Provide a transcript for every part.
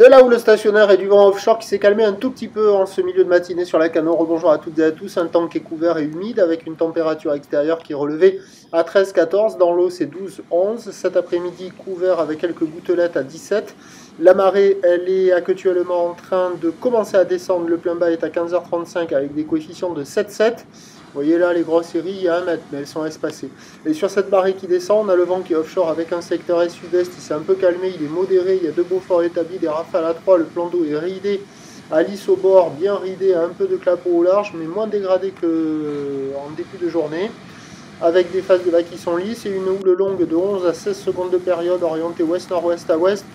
De là où le stationnaire et du vent offshore qui s'est calmé un tout petit peu en ce milieu de matinée sur la Cano. Rebonjour à toutes et à tous. Un temps qui est couvert et humide avec une température extérieure qui est relevée à 13-14. Dans l'eau, c'est 12-11. Cet après-midi, couvert avec quelques gouttelettes à 17. La marée, elle est actuellement en train de commencer à descendre. Le plein bas est à 15h35 avec des coefficients de 7-7. Vous voyez là, les grosses séries, il y a 1 mètre, mais elles sont espacées. Et sur cette marée qui descend, on a le vent qui est offshore avec un secteur est-sud-est. Il s'est un peu calmé, il est modéré. Il y a deux beaux forts établis, des rafales à 3. Le plan d'eau est ridé, à lisse au bord, bien ridé, un peu de clapot au large, mais moins dégradé qu'en début de journée. Avec des phases de vagues qui sont lisses et une houle longue de 11 à 16 secondes de période orientée ouest-nord-ouest à ouest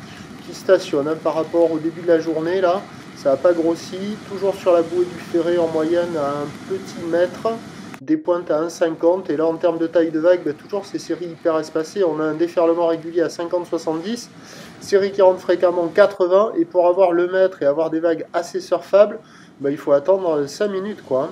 qui stationne par rapport au début de la journée là. Ça n'a pas grossi, toujours sur la bouée du Ferré en moyenne à un petit mètre, des pointes à 1,50 et là en termes de taille de vague, toujours ces séries hyper espacées, on a un déferlement régulier à 50-70, série qui rentre fréquemment 80 et pour avoir le mètre et avoir des vagues assez surfables, il faut attendre 5 minutes quoi.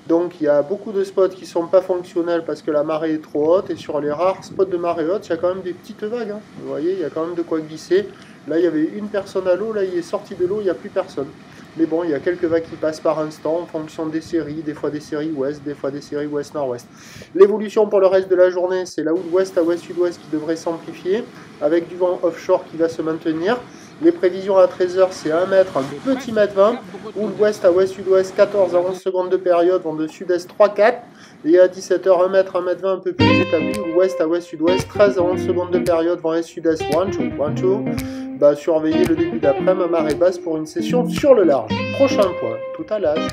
Donc il y a beaucoup de spots qui ne sont pas fonctionnels parce que la marée est trop haute et sur les rares spots de marée haute, il y a quand même des petites vagues. Vous voyez, il y a quand même de quoi glisser. Là, il y avait une personne à l'eau, là, il est sorti de l'eau, il n'y a plus personne. Mais bon, il y a quelques vagues qui passent par instant en fonction des séries, des fois des séries ouest, des fois des séries ouest-nord-ouest. L'évolution pour le reste de la journée, c'est la houle ouest à ouest-sud-ouest qui devrait s'amplifier, avec du vent offshore qui va se maintenir. Les prévisions à 13h, c'est 1 mètre, un petit mètre 20. Houle ouest à ouest-sud-ouest, 14 à 11 secondes de période, vent de sud-est 3-4. Et à 17h, 1 mètre, 1 mètre 20, un peu plus établi. Houle ouest à ouest-sud-ouest, 13 à 11 secondes de période, vent est-sud-est 1-2. Surveillez le début d'après-midi à marée basse pour une session sur le large. Prochain point, tout à l'âge.